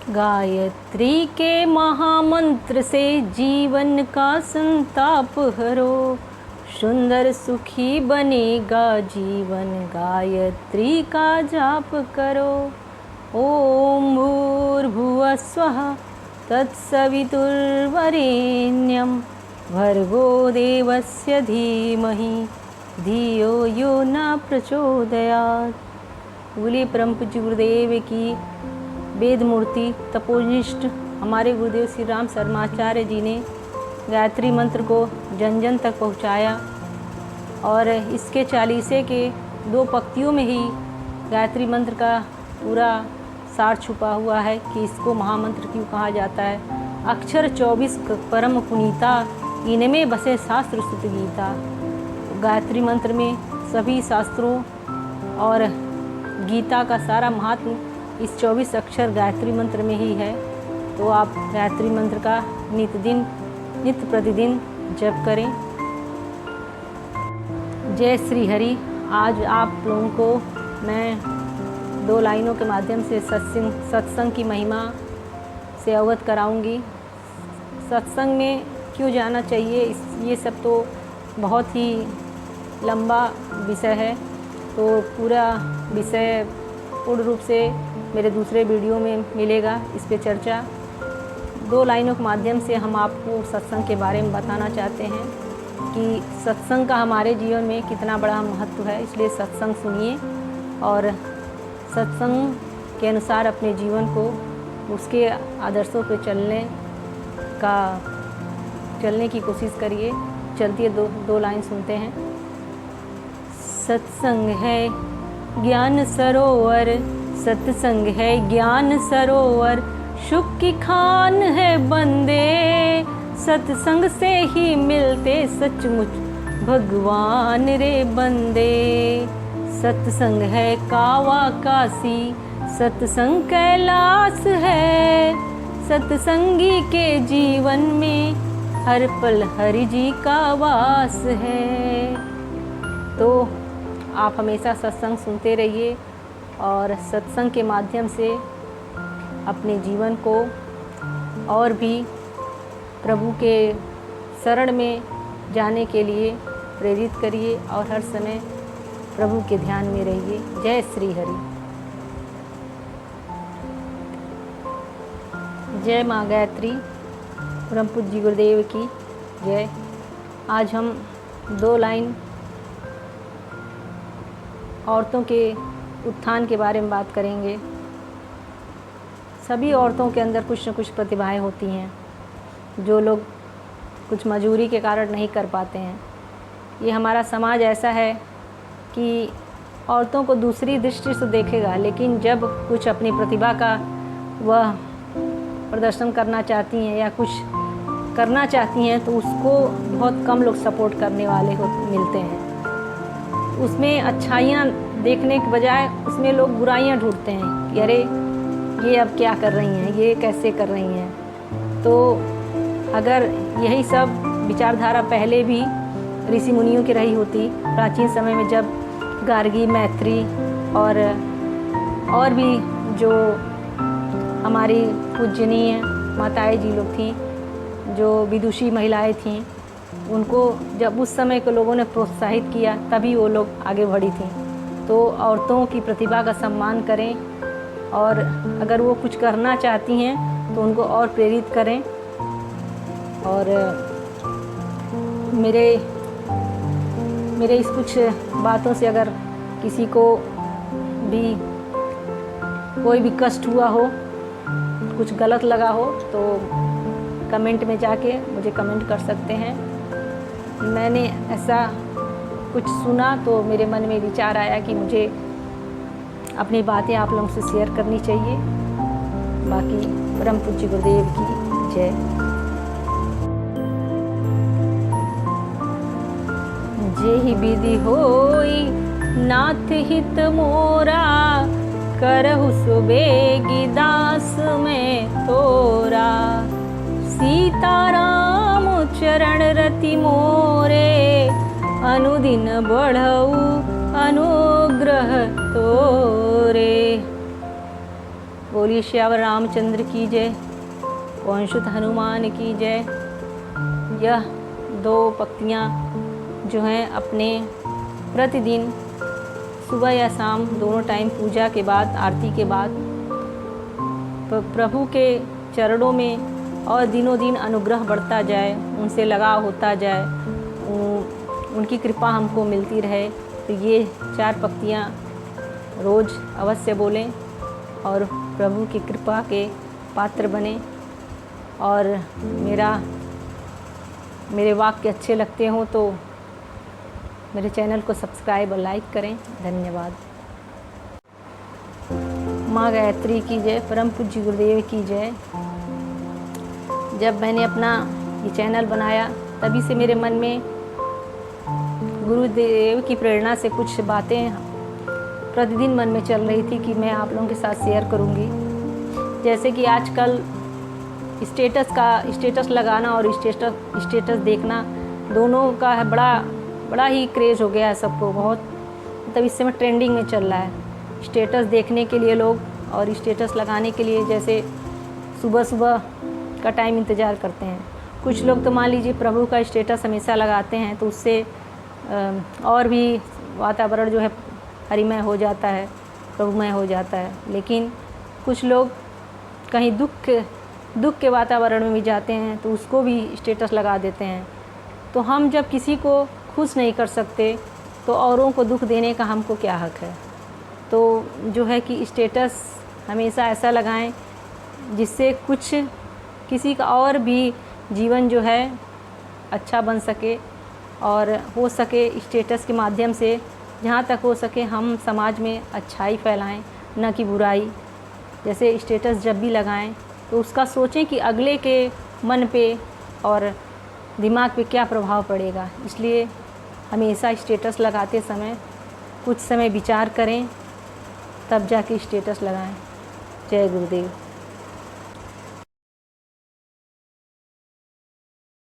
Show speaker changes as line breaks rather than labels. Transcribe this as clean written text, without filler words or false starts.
गायत्री के महामंत्र से जीवन का संताप हरो, सुंदर सुखी बनेगा जीवन, गायत्री का जाप करो। ओम भूर्भुवः स्वः तत्सवितुर्वरेण्यं, भर्गो देवस्य धीमहि धियो यो न प्रचोदयात्। बोलिए परम पूज्य गुरुदेव की वेद मूर्ति तपोनिष्ठ हमारे गुरुदेव श्री राम शर्माचार्य जी ने गायत्री मंत्र को जन जन तक पहुँचाया, और इसके चालीसे के 2 पंक्तियों में ही गायत्री मंत्र का पूरा सार छुपा हुआ है कि इसको महामंत्र क्यों कहा जाता है। अक्षर 24 परम पुनीता, इनमें बसे शास्त्र सुत गीता। गायत्री मंत्र में सभी शास्त्रों और गीता का सारा महात्म इस 24 अक्षर गायत्री मंत्र में ही है। तो आप गायत्री मंत्र का नित्य प्रतिदिन जप करें। जय श्री हरि। आज आप लोगों को मैं 2 लाइनों के माध्यम से सत्संग की महिमा से अवगत कराऊंगी। सत्संग में क्यों जाना चाहिए, ये सब तो बहुत ही लंबा विषय है, तो पूरा विषय पूर्ण रूप से मेरे दूसरे वीडियो में मिलेगा। इस पे चर्चा 2 लाइनों के माध्यम से हम आपको सत्संग के बारे में बताना चाहते हैं कि सत्संग का हमारे जीवन में कितना बड़ा महत्व है। इसलिए सत्संग सुनिए और सत्संग के अनुसार अपने जीवन को उसके आदर्शों पे चलने की कोशिश करिए। चलती है 2 लाइन सुनते हैं। सत्संग है ज्ञान सरोवर, सत्संग है ज्ञान सरोवर, सुख की खान है बंदे, सत्संग से ही मिलते सचमुच भगवान रे बंदे। सत्संग है कावा काशी, सत्संग कैलाश है, सत्संगी के जीवन में हर पल हरि जी का वास है। तो आप हमेशा सत्संग सुनते रहिए और सत्संग के माध्यम से अपने जीवन को और भी प्रभु के शरण में जाने के लिए प्रेरित करिए और हर समय प्रभु के ध्यान में रहिए। जय श्री हरि। जय माँ गायत्री। परम पूज्य गुरुदेव की जय। आज हम 2 लाइन औरतों के उत्थान के बारे में बात करेंगे। सभी औरतों के अंदर कुछ न कुछ प्रतिभाएं होती हैं, जो लोग कुछ मजबूरी के कारण नहीं कर पाते हैं। ये हमारा समाज ऐसा है कि औरतों को दूसरी दृष्टि से देखेगा, लेकिन जब कुछ अपनी प्रतिभा का वह प्रदर्शन करना चाहती हैं या कुछ करना चाहती हैं तो उसको बहुत कम लोग सपोर्ट करने वाले मिलते हैं। उसमें अच्छाइयाँ देखने के बजाय उसमें लोग बुराइयाँ ढूंढते हैं कि अरे ये अब क्या कर रही हैं, ये कैसे कर रही हैं। तो अगर यही सब विचारधारा पहले भी ऋषि मुनियों की रही होती, प्राचीन समय में जब गार्गी, मैत्री और भी जो हमारी पूजनीय माताएं जी लोग थीं, जो विदुषी महिलाएं थीं, उनको जब उस समय के लोगों ने प्रोत्साहित किया तभी वो लोग आगे बढ़ी थीं। तो औरतों की प्रतिभा का सम्मान करें और अगर वो कुछ करना चाहती हैं तो उनको और प्रेरित करें। और मेरे इस कुछ बातों से अगर किसी को भी कोई भी कष्ट हुआ हो, कुछ गलत लगा हो, तो कमेंट में जाके मुझे कमेंट कर सकते हैं। मैंने ऐसा कुछ सुना तो मेरे मन में विचार आया कि मुझे अपनी बातें आप लोगों से शेयर करनी चाहिए। बाकी परम पूज्य गुरुदेव की जय। जेहि विधि होई नाथ हित मोरा, करहु सुबेगी दास में तोरा। सीताराम चरण रति मोरे, अनुदिन बढ़ऊ अनुग्रह तोरे। बोलिए श्यावर रामचंद्र की जय, पवन हनुमान की जय। यह 2 पंक्तियाँ जो हैं अपने प्रतिदिन सुबह या शाम दोनों टाइम पूजा के बाद, आरती के बाद प्रभु के चरणों में और दिनों दिन अनुग्रह बढ़ता जाए, उनसे लगाव होता जाए, उनकी कृपा हमको मिलती रहे। तो ये 4 पंक्तियाँ रोज़ अवश्य बोलें और प्रभु की कृपा के पात्र बने। और मेरे वाक्य अच्छे लगते हों तो मेरे चैनल को सब्सक्राइब और लाइक करें। धन्यवाद। माँ गायत्री की जय, परम पूज्य गुरुदेव की जय। जब मैंने अपना ये चैनल बनाया तभी से मेरे मन में गुरुदेव की प्रेरणा से कुछ बातें प्रतिदिन मन में चल रही थी कि मैं आप लोगों के साथ शेयर करूंगी। जैसे कि आजकल स्टेटस लगाना और स्टेटस देखना दोनों का है बड़ा ही क्रेज़ हो गया है सबको। बहुत मतलब इस समय ट्रेंडिंग में चल रहा है स्टेटस देखने के लिए लोग, और स्टेटस लगाने के लिए जैसे सुबह का टाइम इंतज़ार करते हैं। कुछ लोग तो मान लीजिए प्रभु का स्टेटस हमेशा लगाते हैं तो उससे और भी वातावरण जो है हरिमय हो जाता है, प्रभुमय हो जाता है। लेकिन कुछ लोग कहीं दुख के वातावरण में भी जाते हैं तो उसको भी स्टेटस लगा देते हैं। तो हम जब किसी को खुश नहीं कर सकते तो औरों को दुख देने का हमको क्या हक है। तो जो है कि स्टेटस हमेशा ऐसा लगाएं जिससे कुछ किसी का और भी जीवन जो है अच्छा बन सके, और हो सके स्टेटस के माध्यम से जहाँ तक हो सके हम समाज में अच्छाई फैलाएं, न कि बुराई। जैसे स्टेटस जब भी लगाएं तो उसका सोचें कि अगले के मन पे और दिमाग पे क्या प्रभाव पड़ेगा। इसलिए हमेशा स्टेटस लगाते समय कुछ समय विचार करें तब जाके स्टेटस लगाएं। जय गुरुदेव।